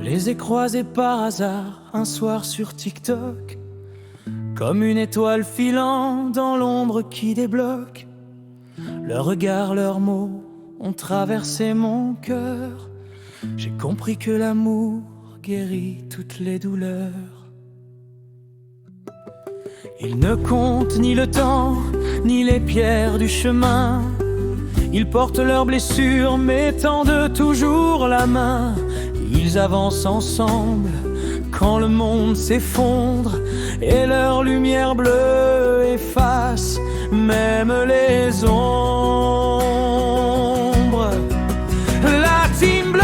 les ai croisés par hasard un soir sur TikTok, comme une étoile filant dans l'ombre qui débloque. Leurs regards, leurs mots ont traversé mon cœur. J'ai compris que l'amour guérit toutes les douleurs. Ils ne comptent ni le temps, ni les pierres du chemin. Ils portent leurs blessures, mais tendent toujours la main. Ils avancent ensemble quand le monde s'effondre et leur lumière bleue efface même les ombres. La team bleue,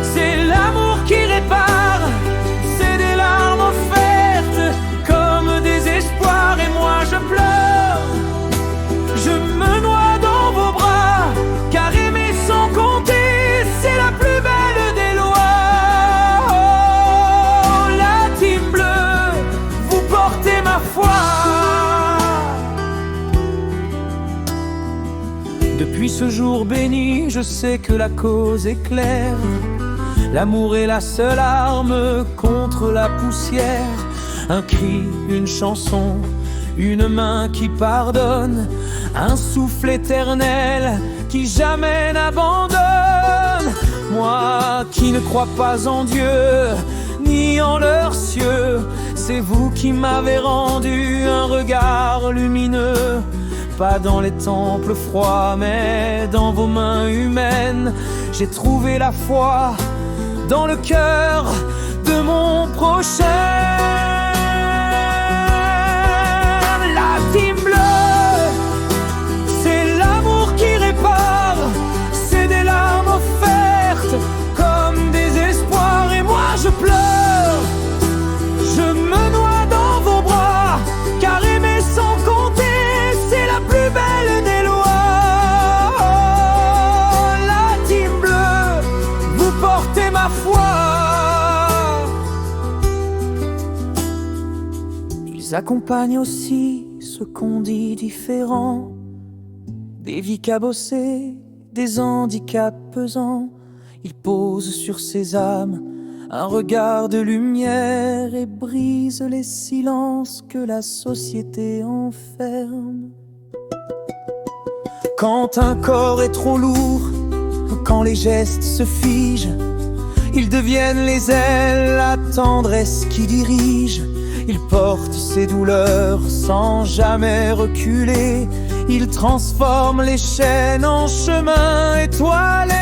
c'est l'amour qui répare, c'est des larmes offertes comme des espoirs. Et moi je pleure, je me noie dans vos bras, car aimer sans compter, c'est la plus belle des lois. Oh, la team bleue, vous portez ma foi. Depuis ce jour béni, je sais que la cause est claire. L'amour est la seule arme contre la poussière. Un cri, une chanson, une main qui pardonne, un souffle éternel qui jamais n'abandonne. Moi qui ne crois pas en Dieu, ni en leurs cieux, c'est vous qui m'avez rendu un regard lumineux. Pas dans les temples froids, mais dans vos mains humaines. J'ai trouvé la foi dans le cœur de mon prochain. La team bleue, c'est l'amour qui répare, c'est des larmes offertes comme des espoirs. Et moi je pleure, je me noie dans vos bras, car aimer sans compter, c'est la plus belle des lois. Oh, la team bleue, vous portez ma foi. Ils accompagnent aussi ceux qu'on dit différents, des vies cabossées, des handicaps pesants. Ils posent sur ces âmes un regard de lumière et brisent les silences que la société enferme. Quand un corps est trop lourd, quand les gestes se figent, ils deviennent les ailes, la tendresse qui dirige. Ils portent ces douleurs sans jamais reculer. Ils transforment les chaînes en chemin étoilé.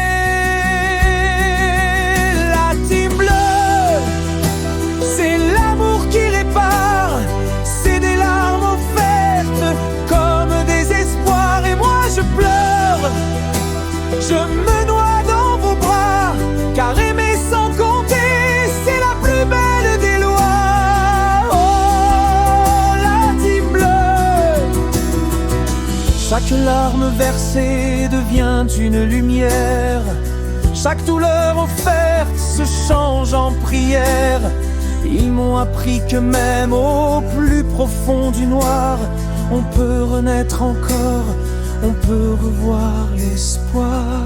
La team bleue, c'est l'amour qui répare, c'est des larmes offertes comme des espoirs. Et moi je pleure, je me noie dans vos bras, car aimer sans compter, c'est la plus belle des lois. Chaque larme versée devient une lumière. Chaque douleur offerte se change en prière. Ils m'ont appris que même au plus profond du noir, on peut renaître encore, on peut revoir l'espoir.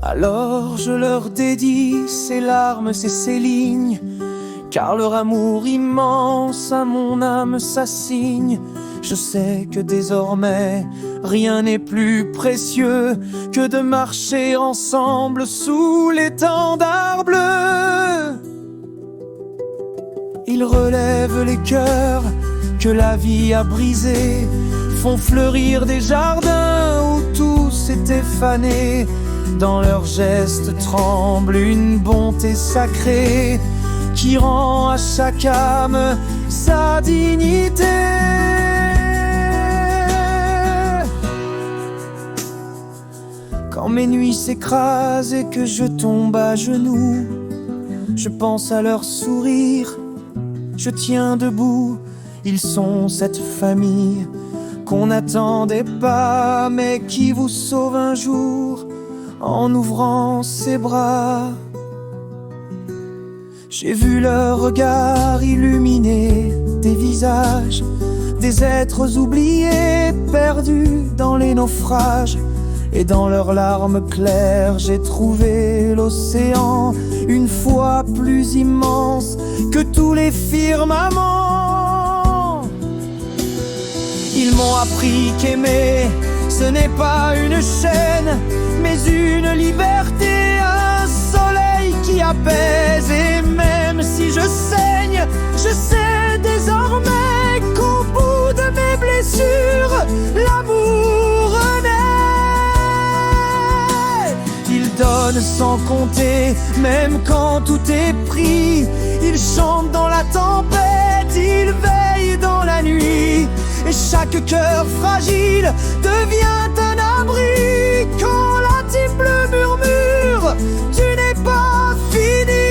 Alors je leur dédie ces larmes et ces lignes, car leur amour immense à mon âme s'assigne. Je sais que désormais, rien n'est plus précieux que de marcher ensemble sous l'étendard bleu. Ils relèvent les cœurs que la vie a brisés, font fleurir des jardins où tout s'était fané. Dans leurs gestes tremble une bonté sacrée qui rend à chaque âme sa dignité. Quand mes nuits s'écrasent et que je tombe à genoux, je pense à leur sourire, je tiens debout. Ils sont cette famille qu'on n'attendait pas, mais qui vous sauve un jour en ouvrant ses bras. J'ai vu leur regard illuminer des visages, des êtres oubliés, perdus dans les naufrages. Et dans leurs larmes claires, j'ai trouvé l'océan, une fois plus immense que tous les firmaments. Ils m'ont appris qu'aimer, ce n'est pas une chaîne, mais une liberté, un soleil qui apaise. Et même si je saigne, je sais désormais qu'au bout de mes blessures, l'amour renaît. Il donne sans compter, même quand tout est pris. Il chante dans la tempête, il veille dans la nuit. Et chaque cœur fragile devient un abri. Quand la team bleue murmure, tu n'es pas fini.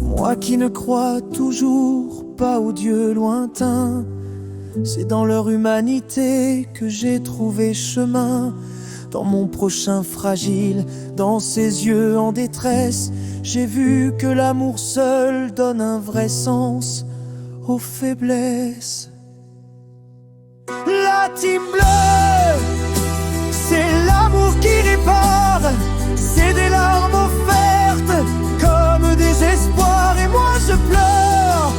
Moi qui ne crois toujours pas aux dieux lointains, c'est dans leur humanité que j'ai trouvé chemin. Dans mon prochain fragile, dans ses yeux en détresse, j'ai vu que l'amour seul donne un vrai sens aux faiblesses. La team bleue, c'est l'amour qui répare, c'est des larmes offertes comme des espoirs. Et moi je pleure,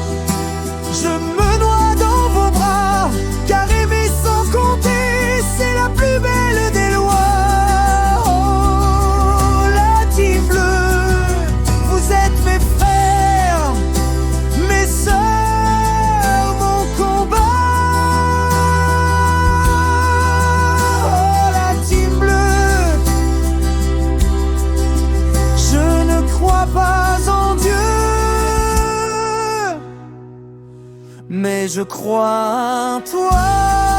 je me noie dans vos bras, car aimer sans compter, c'est la plus belle des lois. Mais je crois en toi.